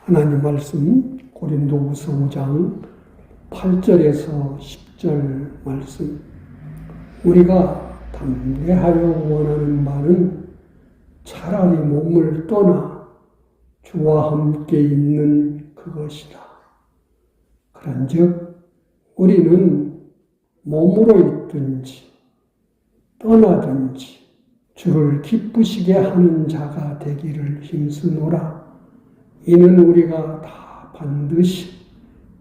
하나님 말씀 고린도후서 5장 8절에서 10절 말씀. 우리가 담대하여 원하는 바는 차라리 몸을 떠나 주와 함께 있는 그것이다. 그런즉 우리는 몸으로 있든지 떠나든지 주를 기쁘시게 하는 자가 되기를 힘쓰노라. 이는 우리가 다 반드시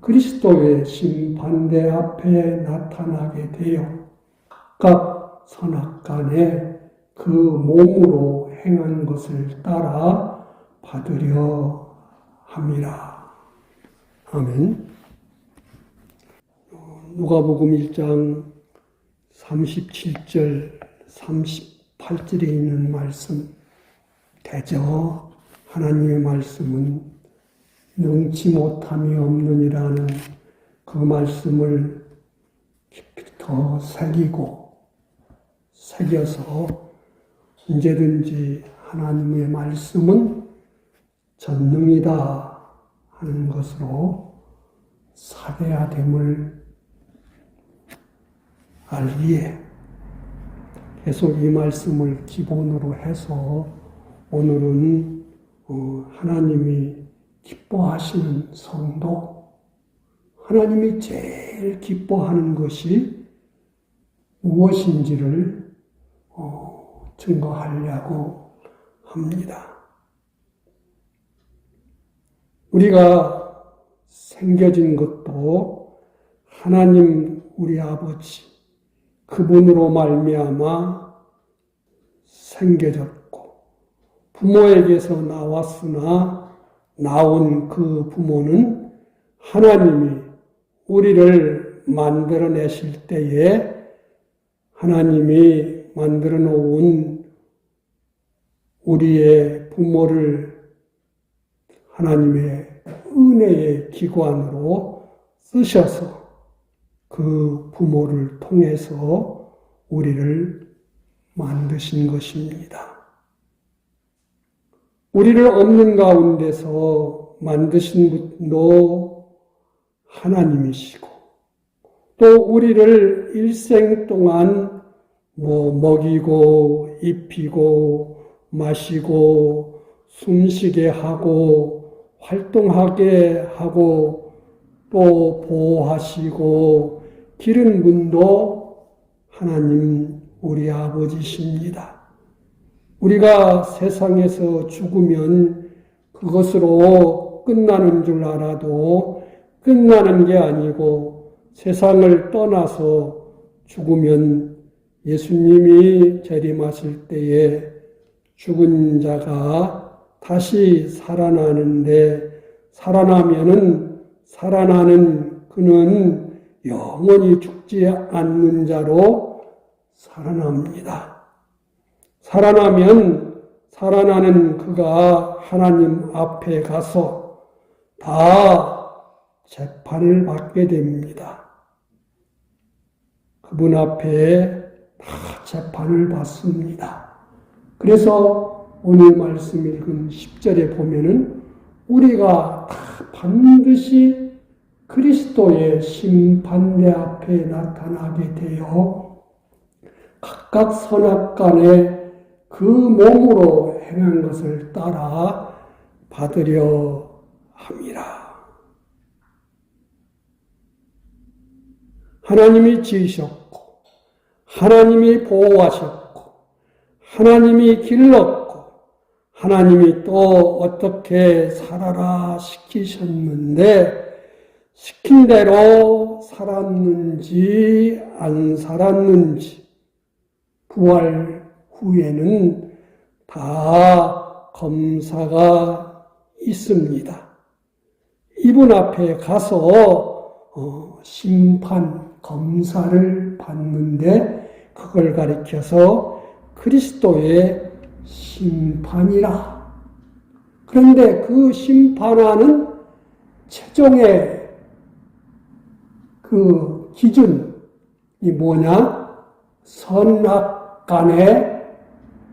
그리스도의 심판대 앞에 나타나게 되어 각각 선악간에 그 몸으로 행한 것을 따라 받으려 함이라. 아멘. 누가복음 1장 37절 38절에 있는 말씀, 대저 하나님의 말씀은 능치 못함이 없느니라는 그 말씀을 깊이 더 새겨서 언제든지 하나님의 말씀은 전능이다 하는 것으로 사대화됨을 알기에 계속 이 말씀을 기본으로 해서 오늘은 하나님이 기뻐하시는 성도, 하나님이 제일 기뻐하는 것이 무엇인지를 증거하려고 합니다. 우리가 생겨진 것도 하나님 우리 아버지 그분으로 말미암아 생겨졌고, 부모에게서 나왔으나 나온 그 부모는 하나님이 우리를 만들어내실 때에 하나님이 만들어 놓은 우리의 부모를 하나님의 은혜의 기관으로 쓰셔서 그 부모를 통해서 우리를 만드신 것입니다. 우리를 없는 가운데서 만드신 분도 하나님이시고, 또 우리를 일생 동안 먹이고 입히고 마시고 숨쉬게 하고 활동하게 하고 또 보호하시고 기른 분도 하나님 우리 아버지십니다. 우리가 세상에서 죽으면 그것으로 끝나는 줄 알아도 끝나는 게 아니고, 세상을 떠나서 죽으면 예수님이 재림하실 때에 죽은 자가 다시 살아나는데, 살아나는 그는 영원히 죽지 않는 자로 살아납니다. 살아나는 그가 하나님 앞에 가서 다 재판을 받게 됩니다. 그분 앞에 다 재판을 받습니다. 그래서 오늘 말씀 읽은 10절에 보면은 우리가 다 반드시 그리스도의 심판대 앞에 나타나게 되어 각각 선악간에 그 몸으로 행한 것을 따라 받으려 함이라. 하나님이 지으셨고, 하나님이 보호하셨고, 하나님이 길렀고, 하나님이 또 어떻게 살아라 시키셨는데, 시킨 대로 살았는지 안 살았는지 부활 후에는 다 검사가 있습니다. 이분 앞에 가서 심판, 검사를 받는데 그걸 가리켜서 그리스도의 심판이라. 그런데 그 심판하는 최종의 그 기준이 뭐냐? 선악간에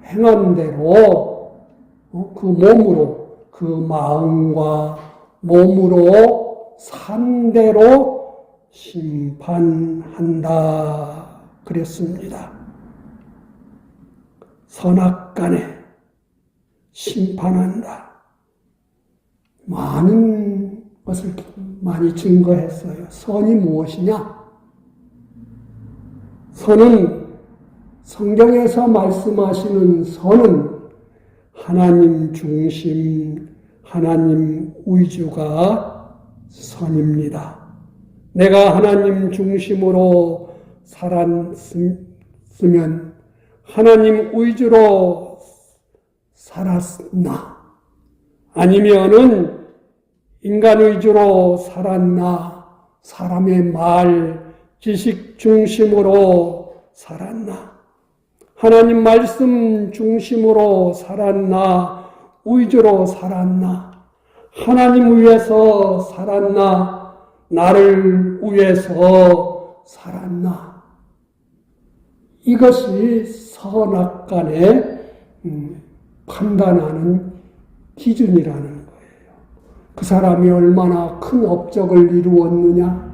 행한 대로 그 몸으로 그 마음과 몸으로 산 대로 심판한다 그랬습니다. 선악간에 심판한다. 많은 것을 많이 증거했어요. 선이 무엇이냐? 선은 성경에서 말씀하시는 선은 하나님 중심, 하나님 위주가 선입니다. 내가 하나님 중심으로 살았으면 하나님 위주로 살았나? 아니면은 인간 위주로 살았나? 사람의 말, 지식 중심으로 살았나? 하나님 말씀 중심으로 살았나? 위주로 살았나? 하나님 위해서 살았나? 나를 위해서 살았나? 이것이 선악간에 판단하는 기준이라는 거예요. 그 사람이 얼마나 큰 업적을 이루었느냐?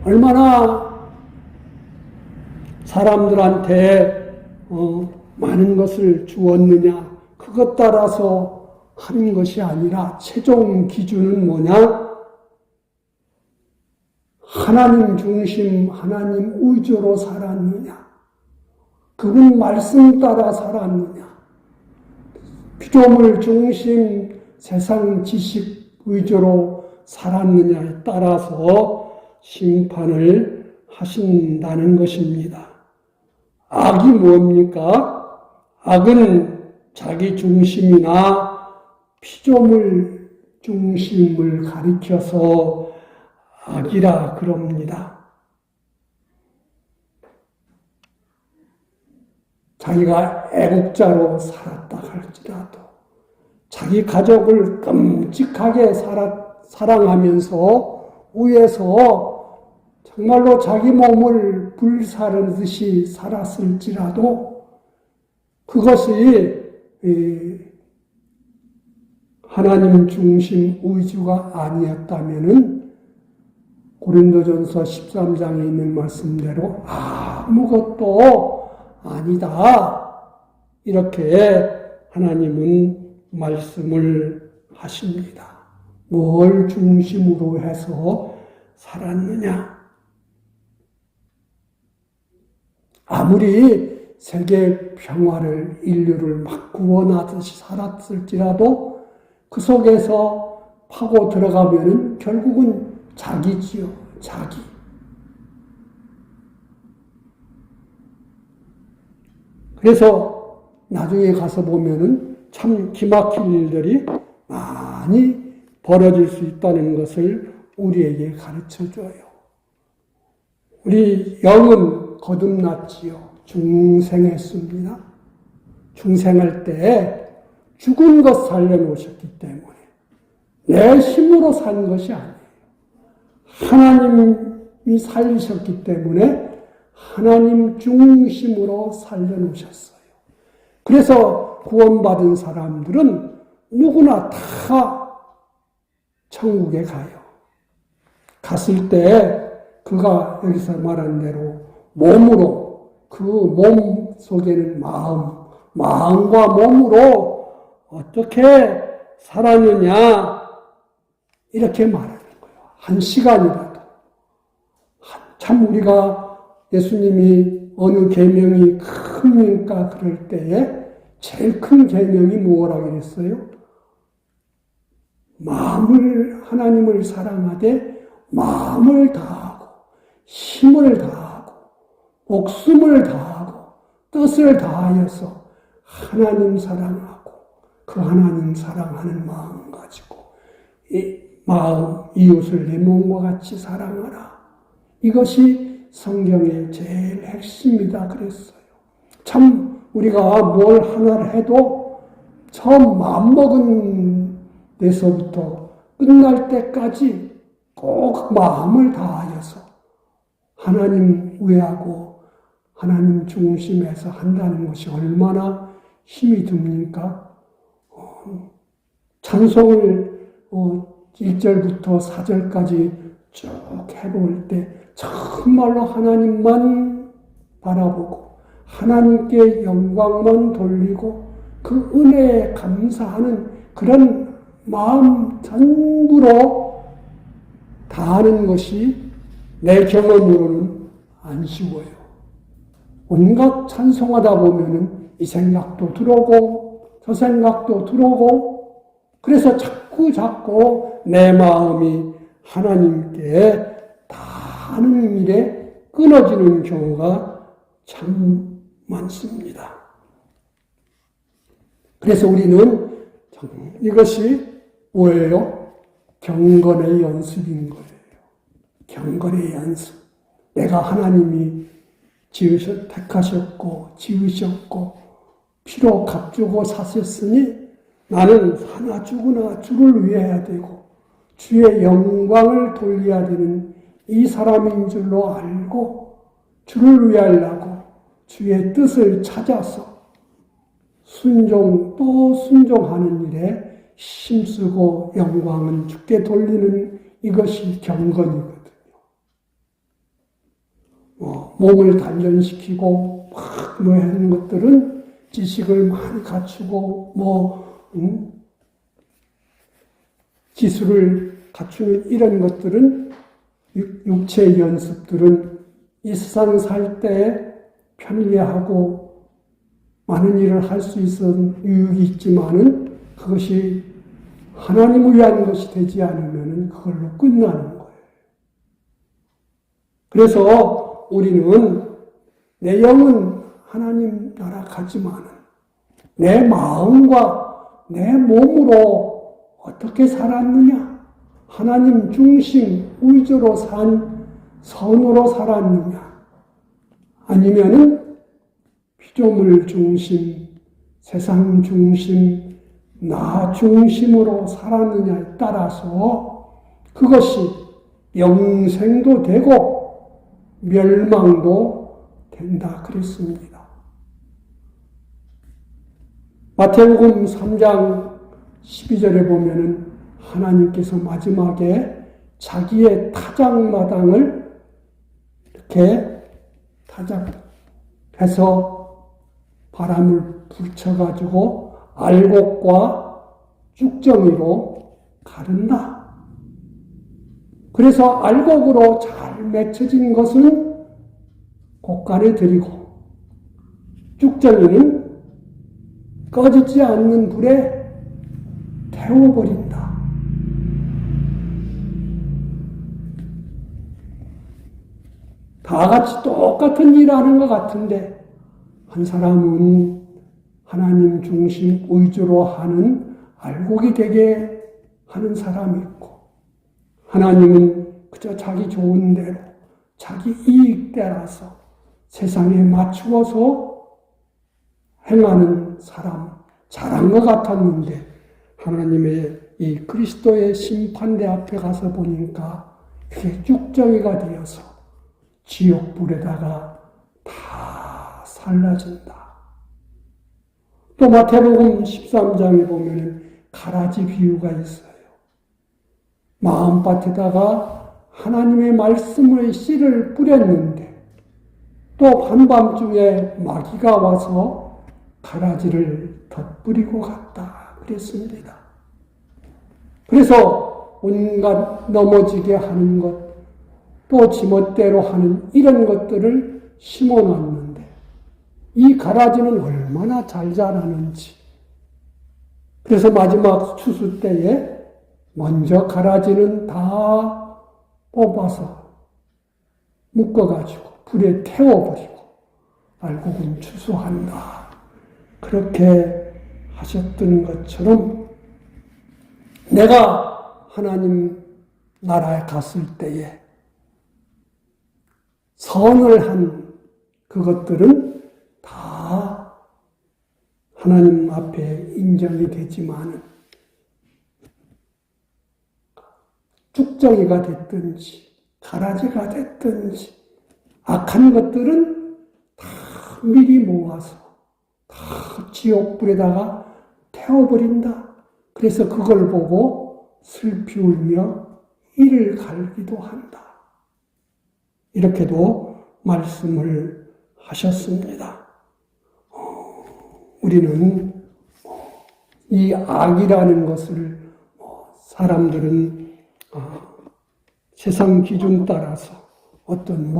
얼마나 사람들한테 많은 것을 주었느냐? 그것 따라서 하는 것이 아니라 최종 기준은 뭐냐? 하나님 중심, 하나님 위주로 살았느냐? 그분 말씀 따라 살았느냐? 피조물 중심, 세상 지식 위주로 살았느냐에 따라서 심판을 하신다는 것입니다. 악이 뭡니까? 악은 자기 중심이나 피조물 중심을 가리켜서 악이라 그럽니다. 자기가 애국자로 살았다 할지라도 자기 가족을 끔찍하게 사랑하면서 위해서 정말로 자기 몸을 불사르듯이 살았을지라도 그것이 하나님 중심 위주가 아니었다면은 고린도전서 13장에 있는 말씀대로 아무것도 아니다. 이렇게 하나님은 말씀을 하십니다. 뭘 중심으로 해서 살았느냐? 아무리 세계 평화를, 인류를 막 구원하듯이 살았을지라도 그 속에서 파고 들어가면은 결국은 자기지요, 자기. 그래서 나중에 가서 보면은 참 기막힐 일들이 많이 벌어질 수 있다는 것을 우리에게 가르쳐줘요. 우리 영은 거듭났지요. 중생했습니다. 중생할 때 죽은 것 살려놓으셨기 때문에 내 힘으로 산 것이 아니에요. 하나님이 살리셨기 때문에 하나님 중심으로 살려놓으셨어요. 그래서 구원받은 사람들은 누구나 다 천국에 가요. 갔을 때 그가 여기서 말한 대로 몸으로 그 몸 속에는 마음과 몸으로 어떻게 살았느냐 이렇게 말하는 거예요. 한 시간이라도. 참 우리가 예수님이 어느 계명이 큽니까 그럴 때에 제일 큰 계명이 무엇이라고 그랬어요? 하나님을 사랑하되 마음을 다하고 힘을 다하고 목숨을 다하고 뜻을 다하여서 하나님 사랑하고 그 하나님 사랑하는 마음 가지고 이 마음 이웃을 내 몸과 같이 사랑하라. 이것이 성경의 제일 핵심이다 그랬어요. 참 우리가 뭘 하나를 해도 처음 마음먹은 데서부터 끝날 때까지 꼭 마음을 다하여서 하나님 위하고 하나님 중심에서 한다는 것이 얼마나 힘이 듭니까? 찬송을 1절부터 4절까지 쭉 해볼 때 정말로 하나님만 바라보고 하나님께 영광만 돌리고 그 은혜에 감사하는 그런 마음 전부로 다하는 것이 내 경험으로는 안 쉬워요. 온갖 찬송하다 보면은 이 생각도 들어오고 저 생각도 들어오고 그래서 자꾸 내 마음이 하나님께 다하는 일에 끊어지는 경우가 참 많습니다. 그래서 우리는 이것이 뭐예요? 경건의 연습인 거예요. 경건의 연습. 내가 하나님이 택하셨고 지으셨고 피로 값주고 사셨으니 나는 사나 죽으나 주를 위해야 되고 주의 영광을 돌려야 되는 이 사람인 줄로 알고 주를 위하려고 주의 뜻을 찾아서 또 순종하는 일에 힘쓰고 영광은 주께 돌리는 이것이 경건이거든요. 몸을 단련시키고 뭐 하는 것들은 지식을 많이 갖추고 기술을 갖추는 이런 것들은 육체의 연습들은 이 세상 살 때 편리하고 많은 일을 할 수 있는 유익이 있지만은 그것이 하나님을 위한 것이 되지 않으면 그걸로 끝나는 거예요. 그래서 우리는 내 영은 하나님 나라 가지만은 내 마음과 내 몸으로 어떻게 살았느냐? 하나님 중심 위주로 산 선으로 살았느냐? 아니면은 피조물 중심, 세상 중심, 나 중심으로 살았느냐에 따라서 그것이 영생도 되고 멸망도 된다 그랬습니다. 마태복음 3장 12절에 보면은 하나님께서 마지막에 자기의 타작마당을 이렇게 타작해서 바람을 불쳐가지고 알곡과 쭉정이로 가른다. 그래서 알곡으로 잘 맺혀진 것은 곳간에 들이고 쭉정이는 꺼지지 않는 불에 태워버린다. 다 같이 똑같은 일을 하는 것 같은데 한 사람은 하나님 중심 위주로 하는 알곡이 되게 하는 사람이 있고 하나님은 그저 자기 좋은 대로 자기 이익 따라서 세상에 맞추어서 행하는 사람 잘한 것 같았는데 하나님의 이 그리스도의 심판대 앞에 가서 보니까 그게 쭉정이가 되어서 지옥불에다가 다 살라진다. 또 마태복음 13장에 보면 가라지 비유가 있어요. 마음밭에다가 하나님의 말씀의 씨를 뿌렸는데 또 한밤중에 마귀가 와서 가라지를 덧뿌리고 갔다 그랬습니다. 그래서 온갖 넘어지게 하는 것, 또 지멋대로 하는 이런 것들을 심어놨는데 이 가라지는 얼마나 잘 자라는지. 그래서 마지막 추수 때에 먼저 가라지는 다 뽑아서 묶어가지고 불에 태워버리고 알곡은 추수한다. 그렇게 하셨던 것처럼 내가 하나님 나라에 갔을 때에 선을 한 그것들은 다 하나님 앞에 인정이 되지만 쭉정이가 됐든지 가라지가 됐든지 악한 것들은 다 미리 모아서 다 지옥불에다가 태워버린다. 그래서 그걸 보고 슬피 울며 이를 갈기도 한다. 이렇게도 말씀을 하셨습니다. 우리는 이 악이라는 것을 사람들은 세상 기준 따라서 어떤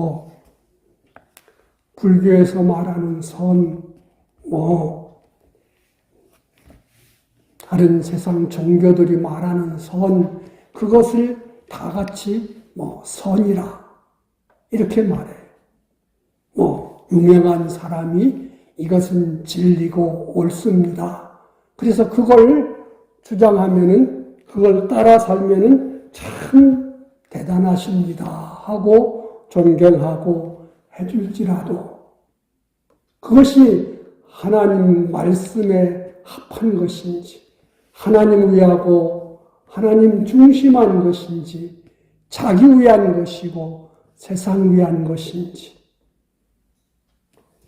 불교에서 말하는 선, 다른 세상 종교들이 말하는 선, 그것을 다 같이 선이라 이렇게 말해요. 유명한 사람이 이것은 진리고 옳습니다. 그래서 그걸 주장하면은, 그걸 따라 살면은 참 대단하십니다 하고 존경하고 해줄지라도 그것이 하나님 말씀에 합한 것인지, 하나님 위하고 하나님 중심한 것인지, 자기 위한 것이고 세상 위한 것인지,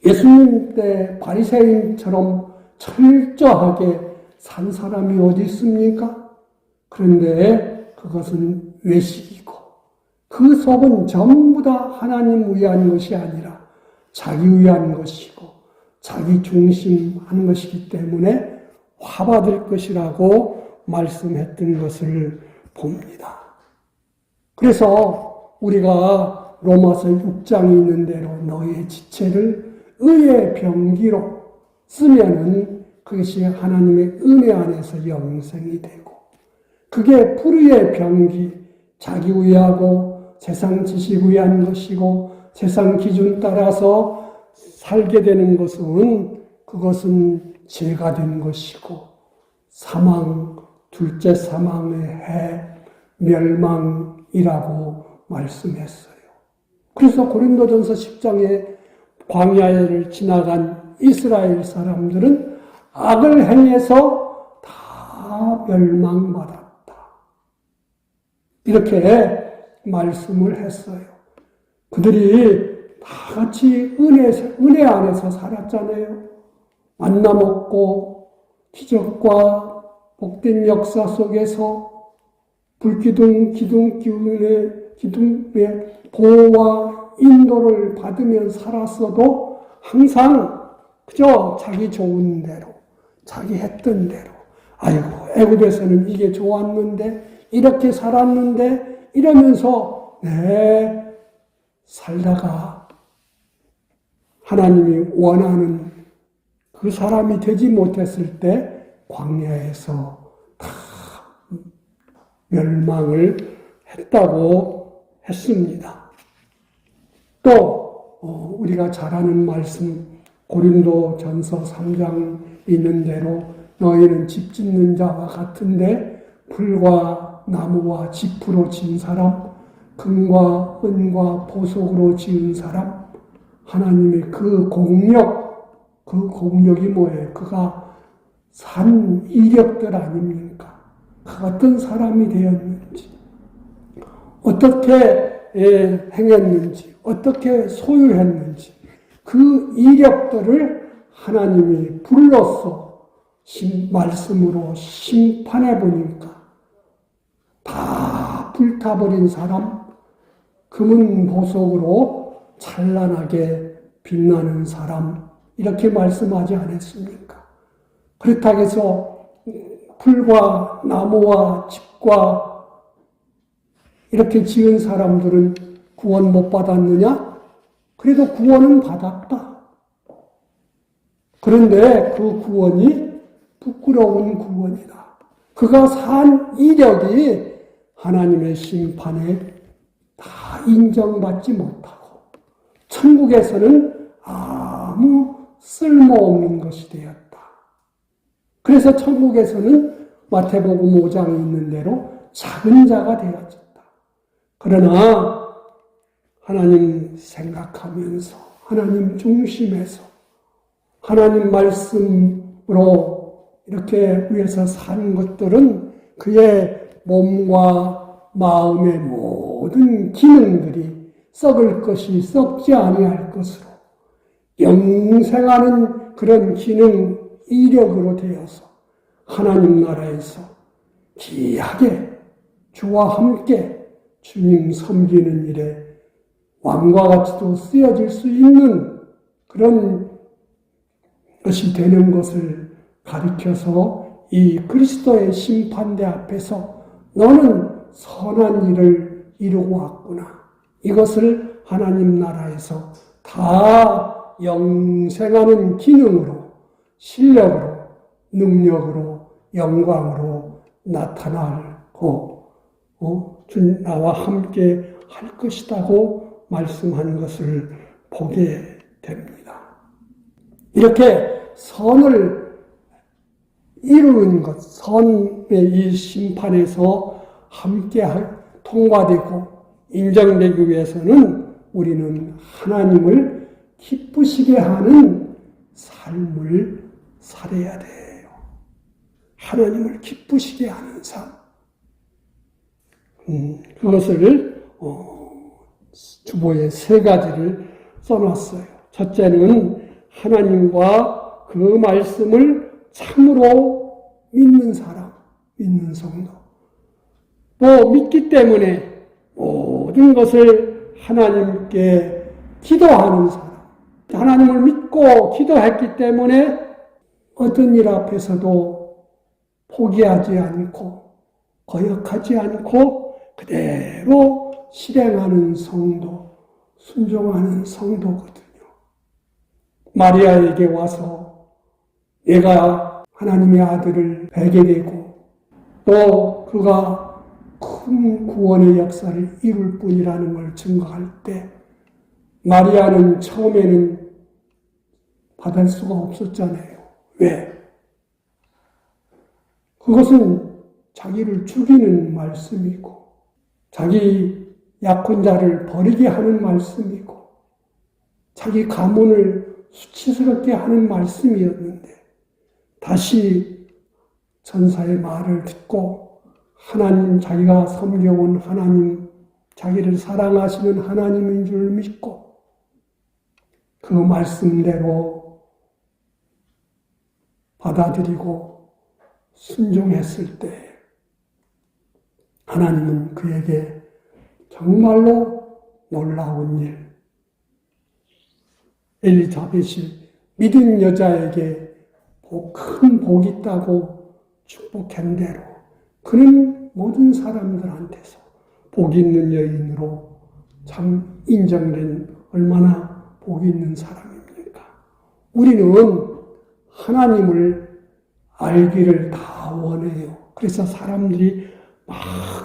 예수님 때 바리새인처럼 철저하게 산 사람이 어디 있습니까? 그런데 그것은 외식이고 그 속은 전부 다 하나님 위한 것이 아니라 자기 위한 것이고 자기 중심한 것이기 때문에 화받을 것이라고 말씀했던 것을 봅니다. 그래서 우리가 로마서 6장에 있는 대로 너의 지체를 의의 병기로 쓰면은 그것이 하나님의 은혜 안에서 영생이 되고, 그게 불의의 병기, 자기 위하고 세상 지식 위한 것이고 세상 기준 따라서 살게 되는 것은 그것은 죄가 된 것이고 사망, 둘째 사망의 해, 멸망이라고 말씀했어요. 그래서 고린도전서 10장에 광야를 지나간 이스라엘 사람들은 악을 행해서 다 멸망받았다. 이렇게 말씀을 했어요. 그들이 다 같이 은혜 안에서 살았잖아요. 만나 먹고 기적과 복된 역사 속에서 불기둥, 기둥의 보호와 인도를 받으며 살았어도 항상 그저 자기 좋은 대로, 자기 했던 대로, 아이고 애굽에서는 이게 좋았는데 이렇게 살았는데 이러면서 살다가 하나님이 원하는 그 사람이 되지 못했을 때 광야에서 다 멸망을 했다고 했습니다. 또 우리가 잘 아는 말씀 고린도전서 3장 있는 대로 너희는 집 짓는 자와 같은데 풀과 나무와 짚으로 지은 사람, 금과 은과 보석으로 지은 사람, 하나님의 그 공력이 뭐예요? 그가 산 이력들 아닙니까? 그 어떤 사람이 되었는지, 어떻게 행했는지, 어떻게 소유했는지, 그 이력들을 하나님이 불러서 말씀으로 심판해 보니까 다 불타버린 사람, 금은 보석으로 찬란하게 빛나는 사람, 이렇게 말씀하지 않았습니까? 그렇다고 해서 풀과 나무와 집과 이렇게 지은 사람들은 구원 못 받았느냐? 그래도 구원은 받았다. 그런데 그 구원이 부끄러운 구원이다. 그가 산 이력이 하나님의 심판에 다 인정받지 못하고 천국에서는 아무 쓸모없는 것이 되었다. 그래서 천국에서는 마태복음 5장에 있는 대로 작은 자가 되었다. 그러나 하나님 생각하면서 하나님 중심에서 하나님 말씀으로 이렇게 위해서 사는 것들은 그의 몸과 마음의 모든 기능들이 썩을 것이 썩지 아니할 것으로 영생하는 그런 기능, 이력으로 되어서 하나님 나라에서 귀하게 주와 함께 주님 섬기는 일에 왕과 같이도 쓰여질 수 있는 그런 것이 되는 것을 가리켜서 이 그리스도의 심판대 앞에서 너는 선한 일을 이루고 왔구나. 이것을 하나님 나라에서 다 영생하는 기능으로, 실력으로, 능력으로, 영광으로 나타나고 나와 함께 할 것이라고 말씀한 것을 보게 됩니다. 이렇게 선을 이루는 것, 선의 이 심판에서 함께 통과되고 인정되기 위해서는 우리는 하나님을 기쁘시게 하는 삶을 살아야 돼요. 하나님을 기쁘시게 하는 삶. 그것을 주보에 3가지를 써놨어요. 첫째는 하나님과 그 말씀을 참으로 믿는 사람, 믿는 성도. 또 믿기 때문에 모든 것을 하나님께 기도하는 사람. 하나님을 믿고 기도했기 때문에 어떤 일 앞에서도 포기하지 않고 거역하지 않고 그대로 실행하는 성도, 순종하는 성도거든요. 마리아에게 와서 내가 하나님의 아들을 뵈게 되고 또 그가 큰 구원의 역사를 이룰 뿐이라는 걸 증거할 때 마리아는 처음에는 받을 수가 없었잖아요. 왜? 그것은 자기를 죽이는 말씀이고 자기 약혼자를 버리게 하는 말씀이고 자기 가문을 수치스럽게 하는 말씀이었는데 다시 전사의 말을 듣고 하나님, 자기가 섬겨온 하나님, 자기를 사랑하시는 하나님인 줄 믿고 그 말씀대로 받아들이고 순종했을 때 하나님은 그에게 정말로 놀라운 일, 엘리자벳이 믿은 여자에게 큰 복이 있다고 축복한 대로 그는 모든 사람들한테서 복 있는 여인으로 참 인정된 얼마나 복 있는 사람입니까? 우리는 하나님을 알기를 다 원해요. 그래서 사람들이 막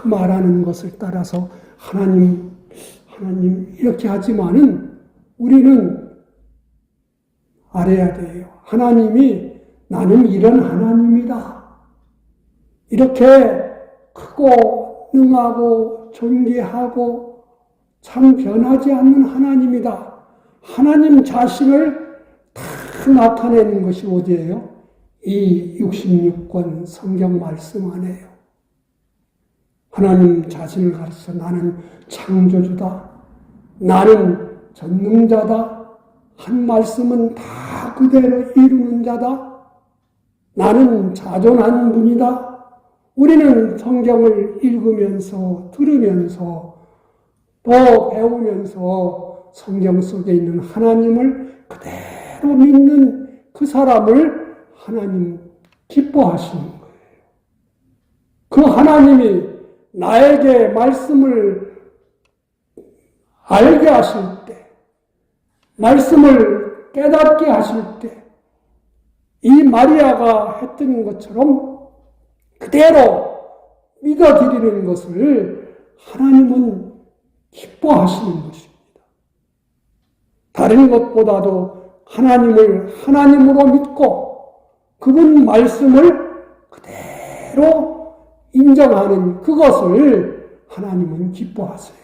말하는 것을 따라서 하나님 이렇게 하지만은 우리는 알아야 돼요. 하나님이 나는 이런 하나님이다. 이렇게 크고 능하고 존귀하고 참 변하지 않는 하나님이다. 하나님 자신을 다 나타내는 것이 어디예요? 이 66권 성경 말씀 안에요. 하나님 자신을 가르쳐 나는 창조주다. 나는 전능자다. 한 말씀은 다 그대로 이루는 자다. 나는 자존한 분이다. 우리는 성경을 읽으면서 들으면서 또 배우면서 성경 속에 있는 하나님을 그대로 믿는 그 사람을 하나님 기뻐하시는 거예요. 그 하나님이 나에게 말씀을 알게 하실 때, 말씀을 깨닫게 하실 때, 이 마리아가 했던 것처럼 그대로 믿어드리는 것을 하나님은 기뻐하시는 것입니다. 다른 것보다도 하나님을 하나님으로 믿고 그분 말씀을 그대로 인정하는 그것을 하나님은 기뻐하세요.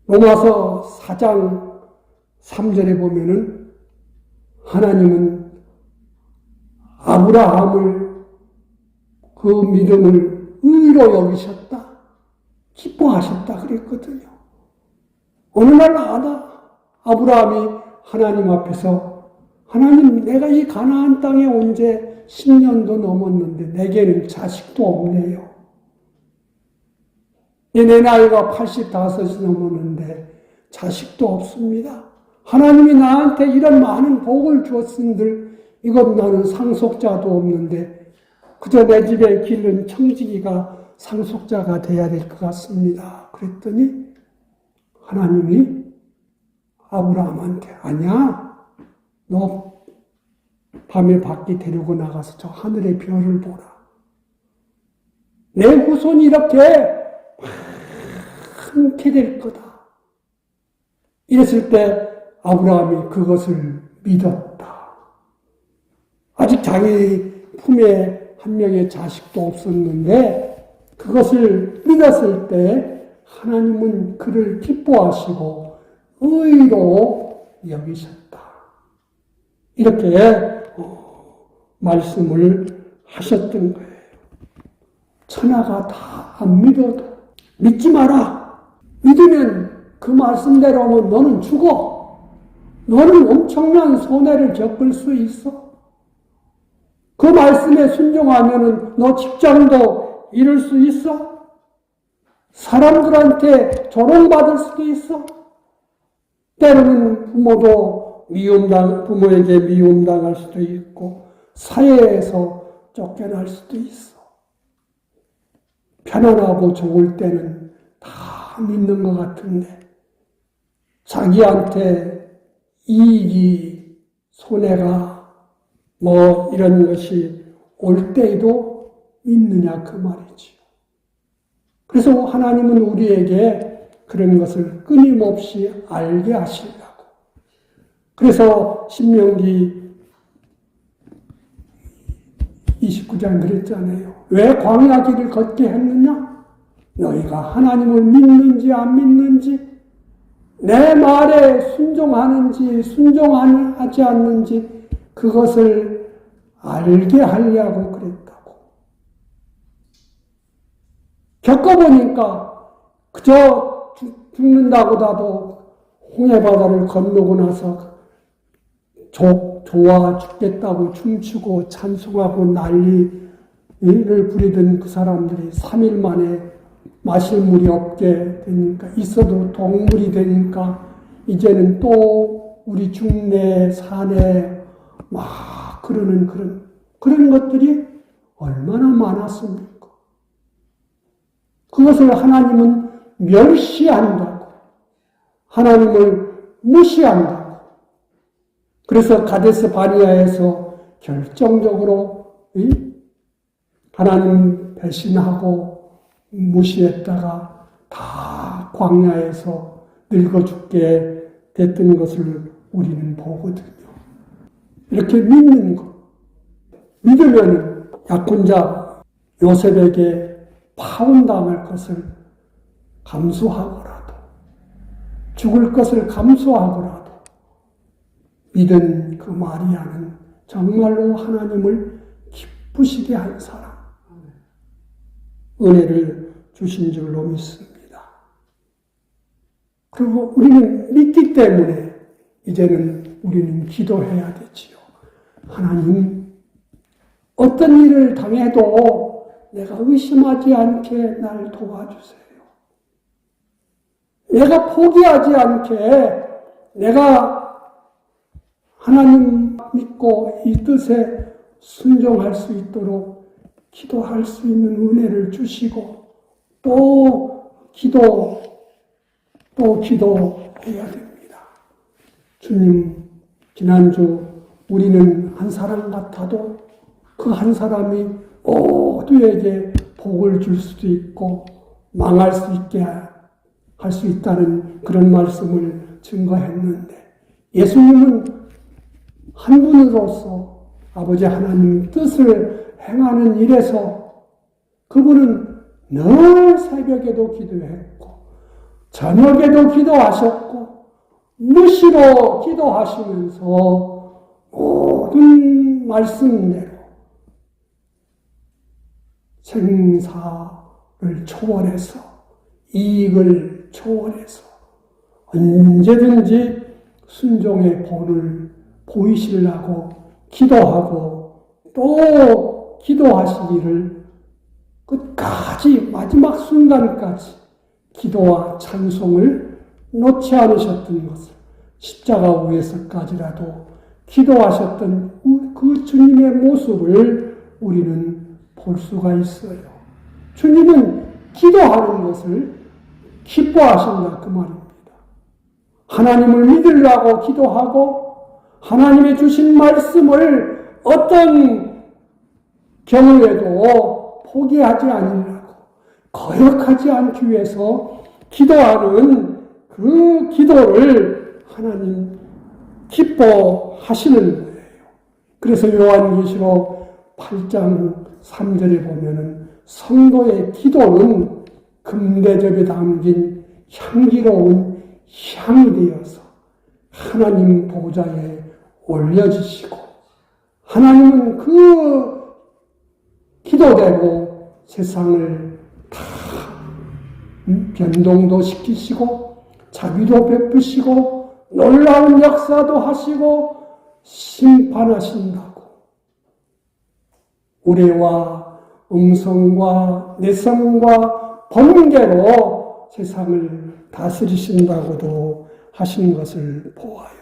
로마서 4장 3절에 보면은 하나님은 아브라함을 그 믿음을 의로 여기셨다. 기뻐하셨다 그랬거든요. 어느 날 아브라함이 하나님 앞에서 하나님 내가 이 가나안 땅에 온 지 10년도 넘었는데 내게는 자식도 없네요. 내 나이가 85이 넘었는데 자식도 없습니다. 하나님이 나한테 이런 많은 복을 주었은들 이건 나는 상속자도 없는데 그저 내 집에 기른 청지기가 상속자가 돼야 될 것 같습니다. 그랬더니 하나님이 아브라함한테 아니야. 너 밤에 밖에 데리고 나가서 저 하늘의 별을 보라. 내 후손이 이렇게 많게 될 거다. 이랬을 때 아브라함이 그것을 믿었다. 아직 자기 품에 한 명의 자식도 없었는데 그것을 믿었을 때 하나님은 그를 기뻐하시고 의로 여기셨다. 이렇게 말씀을 하셨던 거예요. 천하가 다 안 믿어도 믿지 마라. 믿으면 그 말씀대로 하면 너는 죽어. 너는 엄청난 손해를 겪을 수 있어. 그 말씀에 순종하면은 너 직장도 잃을 수 있어. 사람들한테 조롱받을 수도 있어. 때로는 부모에게 미움당할 수도 있고, 사회에서 쫓겨날 수도 있어. 편안하고 좋을 때는 다 믿는 것 같은데, 자기한테 이익이, 손해가, 이런 것이 올 때에도 믿느냐, 그 말이지요. 그래서 하나님은 우리에게 그런 것을 끊임없이 알게 하시려고. 그래서 신명기 29장 그랬잖아요. 왜 광야 길을 걷게 했느냐? 너희가 하나님을 믿는지 안 믿는지, 내 말에 순종하는지 순종하지 않는지 그것을 알게 하려고 그랬다고. 겪어보니까 그저 죽는다고 나도 홍해바다를 건너고 나서 좋아 죽겠다고 춤추고 찬송하고 난리를 부리던 그 사람들이 3일 만에 마실 물이 없게 되니까, 있어도 동물이 되니까 이제는 또 우리 중내 산에 막 그러는 그런 것들이 얼마나 많았습니까? 그것을 하나님은 멸시한다고, 하나님을 무시한다고. 그래서 가데스 바리아에서 결정적으로 하나님 배신하고 무시했다가 다 광야에서 늙어 죽게 됐던 것을 우리는 보거든요. 이렇게 믿는 것. 믿으면 약혼자 요셉에게 파혼당할 것을 감수하고라도, 죽을 것을 감수하고라도 믿은 그 마리아는 정말로 하나님을 기쁘시게 한 사람, 은혜를 주신 줄로 믿습니다. 그리고 우리는 믿기 때문에 이제는 우리는 기도해야 되지요. 하나님, 어떤 일을 당해도 내가 의심하지 않게 날 도와주세요. 내가 포기하지 않게, 내가 하나님 믿고 이 뜻에 순종할 수 있도록 기도할 수 있는 은혜를 주시고, 또 기도해야 됩니다. 주님, 지난주 우리는 한 사람 같아도 그 한 사람이 모두에게 복을 줄 수도 있고 망할 수 있게 할 수 있다는 그런 말씀을 증거했는데, 예수님은 한 분으로서 아버지 하나님 뜻을 행하는 일에서 그분은 늘 새벽에도 기도했고 저녁에도 기도하셨고 무시로 기도하시면서 모든 말씀대로 생사를 초월해서, 이익을 초월해서 언제든지 순종의 본을 보이시려고 기도하고 또 기도하시기를 끝까지, 마지막 순간까지 기도와 찬송을 놓지 않으셨던 것을 십자가 위에서까지라도 기도하셨던 그 주님의 모습을 우리는 볼 수가 있어요. 주님은 기도하는 것을 기뻐하신다 그 말입니다. 하나님을 믿으려고 기도하고 하나님의 주신 말씀을 어떤 경우에도 포기하지 않으려고 거역하지 않기 위해서 기도하는 그 기도를 하나님 기뻐하시는 거예요. 그래서 요한계시록 8장 3절에 보면은 성도의 기도는 금대접에 담긴 향기로운 향이 되어서 하나님 보좌에 올려지시고 하나님은 그 기도대로 세상을 다 변동도 시키시고 자비도 베푸시고 놀라운 역사도 하시고 심판하신다고. 우레와 음성과 내성과 번개로 세상을 다스리신다고도 하신 것을 보아요.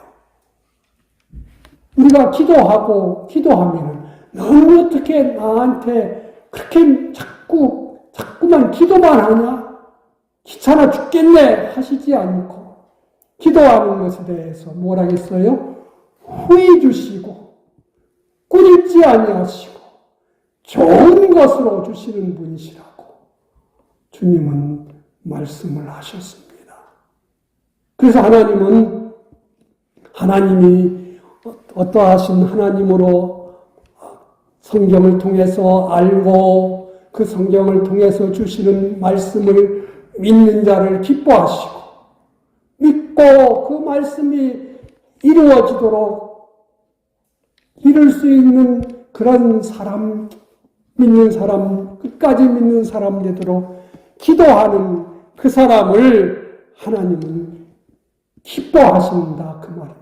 우리가 기도하면 너는 어떻게 나한테 그렇게 자꾸만 기도만 하냐? 귀찮아 죽겠네 하시지 않고 기도하는 것에 대해서 뭐라 했어요? 후히 주시고 꾸짖지 아니하시고 좋은 것으로 주시는 분이시라고 주님은 말씀을 하셨습니다. 그래서 하나님이 어떠하신 하나님으로 성경을 통해서 알고 그 성경을 통해서 주시는 말씀을 믿는 자를 기뻐하시고 믿고 그 말씀이 이룰 수 있는 그런 사람, 믿는 사람, 끝까지 믿는 사람 되도록 기도하는 그 사람을 하나님은 기뻐하신다 그 말입니다.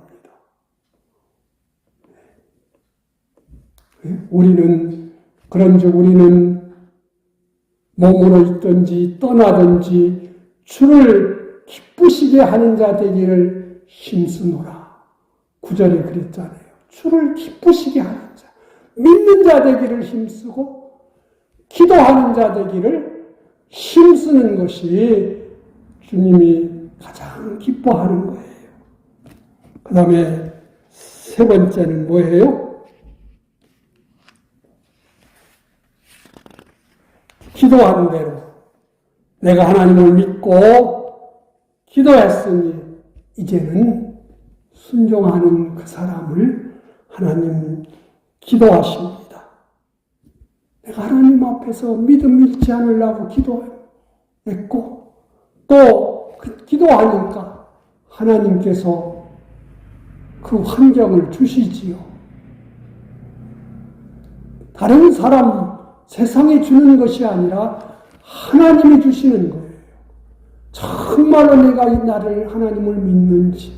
우리는 몸으로 있든지 떠나든지 주를 기쁘시게 하는 자 되기를 힘쓰노라. 9절에 그랬잖아요. 주를 기쁘시게 하는 자, 믿는 자 되기를 힘쓰고 기도하는 자 되기를 힘쓰는 것이 주님이 가장 기뻐하는 거예요. 그 다음에 세 번째는 뭐예요? 기도하는 대로 내가 하나님을 믿고 기도했으니 이제는 순종하는 그 사람을 하나님 기도하십니다. 내가 하나님 앞에서 믿음 잃지 않으려고 기도했고 또 기도하니까 하나님께서 그 환경을 주시지요. 다른 사람 세상이 주는 것이 아니라 하나님이 주시는 거예요. 정말로 내가 이 나를 하나님을 믿는지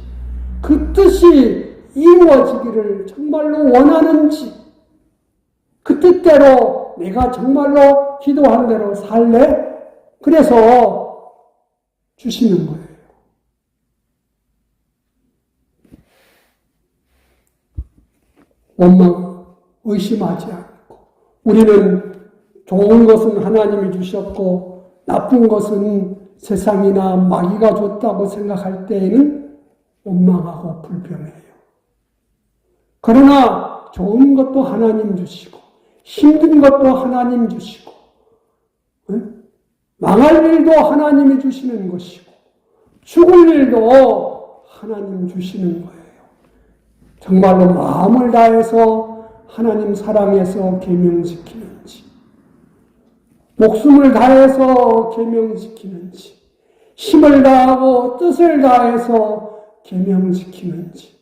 그 뜻이 이루어지기를 정말로 원하는지 그 뜻대로 내가 정말로 기도한 대로 살래? 그래서 주시는 거예요. 원망, 의심하지 않고 우리는 좋은 것은 하나님이 주셨고 나쁜 것은 세상이나 마귀가 줬다고 생각할 때에는 원망하고 불평해요. 그러나 좋은 것도 하나님 주시고 힘든 것도 하나님 주시고 망할 일도 하나님이 주시는 것이고 죽을 일도 하나님 주시는 거예요. 정말로 마음을 다해서 하나님 사랑해서 계명지키는지 목숨을 다해서 계명지키는지 힘을 다하고 뜻을 다해서 계명지키는지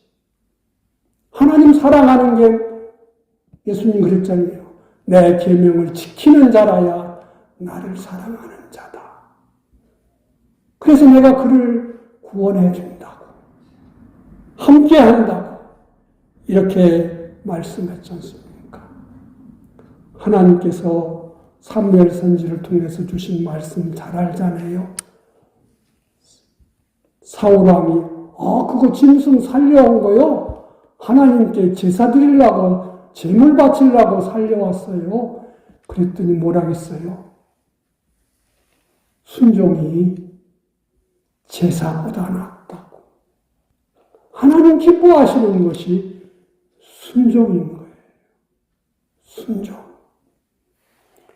하나님 사랑하는 게 예수님 그랬잖아요. 내 계명을 지키는 자라야 나를 사랑하는 자다. 그래서 내가 그를 구원해 준다고 함께 한다고 이렇게 말씀했지 않습니까? 하나님께서 사무엘 선지를 통해서 주신 말씀 잘 알잖아요. 사울왕이 그거 짐승 살려온 거요? 하나님께 제사 드리려고 제물 바치려고 살려왔어요. 그랬더니 뭐라겠어요? 순종이 제사보다 낫다고. 하나님 기뻐하시는 것이 순종인 거예요. 순종.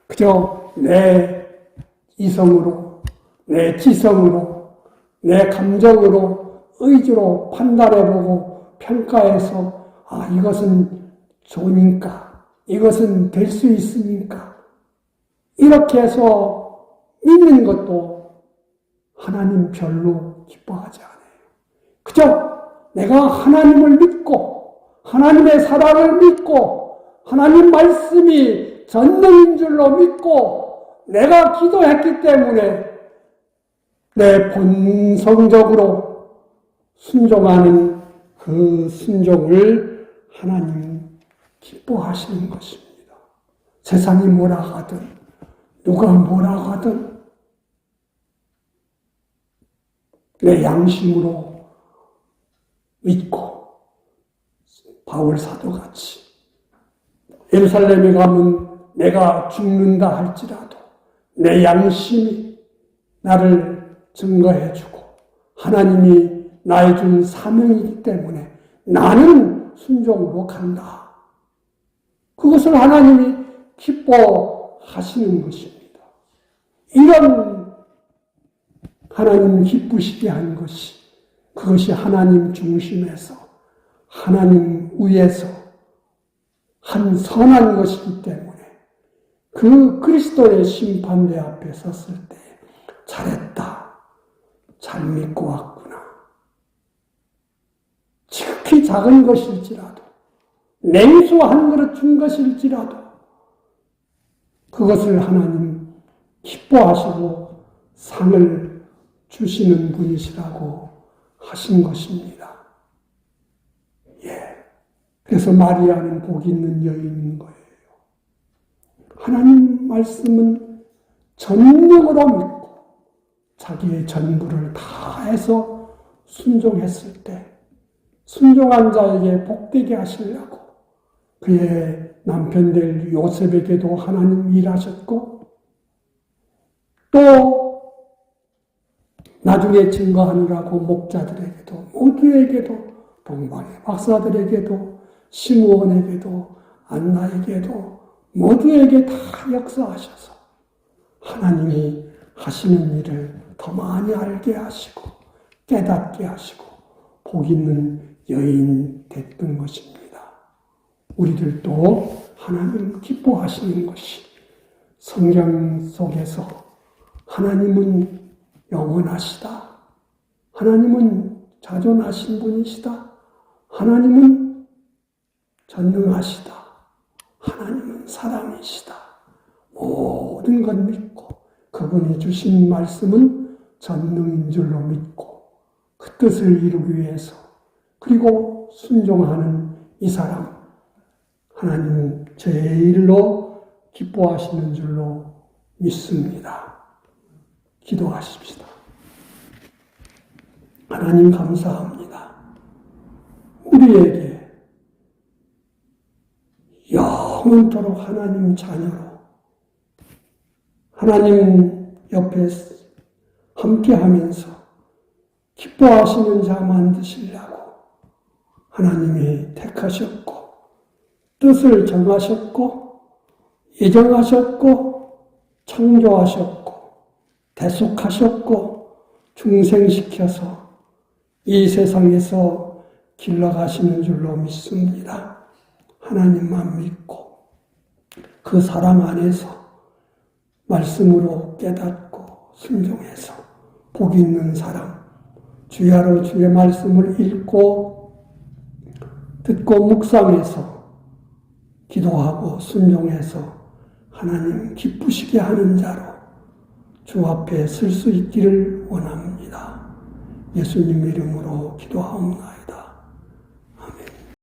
그저 내 이성으로, 내 지성으로, 내 감정으로, 의지로 판단해보고 평가해서 이것은 좋으니까, 이것은 될 수 있으니까 이렇게 해서 믿는 것도 하나님 별로 기뻐하지 않아요. 그저 내가 하나님을 믿고 하나님의 사랑을 믿고 하나님 말씀이 전능인 줄로 믿고 내가 기도했기 때문에 내 본성적으로 순종하는 그 순종을 하나님 기뻐하시는 것입니다. 세상이 뭐라 하든 누가 뭐라 하든 내 양심으로 믿고 바울 사도같이 예루살렘에 가면 내가 죽는다 할지라도 내 양심이 나를 증거해주고 하나님이 나에 준 사명이기 때문에 나는 순종으로 간다. 그것을 하나님이 기뻐하시는 것입니다. 이런 하나님 기쁘시게 한 것이 그것이 하나님 중심에서 하나님 위에서 한 선한 것이기 때문에 그 그리스도의 심판대 앞에 섰을 때 잘했다. 잘 믿고 왔구나. 지극히 작은 것일지라도 냉수 한 그릇 준 것일지라도 그것을 하나님 기뻐하시고 상을 주시는 분이시라고 하신 것입니다. 그래서 마리아는 복 있는 여인인 거예요. 하나님 말씀은 전능으로 믿고 자기의 전부를 다해서 순종했을 때 순종한 자에게 복되게 하시려고 그의 남편 될 요셉에게도 하나님 일하셨고 또 나중에 증거하느라고 목자들에게도 모두에게도 동방의 박사들에게도 시므온에게도 안나에게도 모두에게 다 역사하셔서 하나님이 하시는 일을 더 많이 알게 하시고 깨닫게 하시고 복 있는 여인 됐던 것입니다. 우리들도 하나님 기뻐하시는 것이 성경 속에서 하나님은 영원하시다. 하나님은 자존하신 분이시다. 하나님은 전능하시다. 하나님은 사랑이시다. 모든 것 믿고 그분이 주신 말씀은 전능인 줄로 믿고 그 뜻을 이루기 위해서 그리고 순종하는 이 사람 하나님 제일로 기뻐하시는 줄로 믿습니다. 기도하십시다. 하나님 감사합니다. 우리에게 영원토록 하나님 자녀로 하나님 옆에 함께하면서 기뻐하시는 자 만드시려고 하나님이 택하셨고 뜻을 정하셨고 예정하셨고 창조하셨고 대속하셨고 중생시켜서 이 세상에서 길러가시는 줄로 믿습니다. 하나님만 믿고 그 사랑 안에서 말씀으로 깨닫고 순종해서 복 있는 사람 주야로 주의 말씀을 읽고 듣고 묵상해서 기도하고 순종해서 하나님 기쁘시게 하는 자로 주 앞에 설 수 있기를 원합니다. 예수님 이름으로 기도하옵나이다.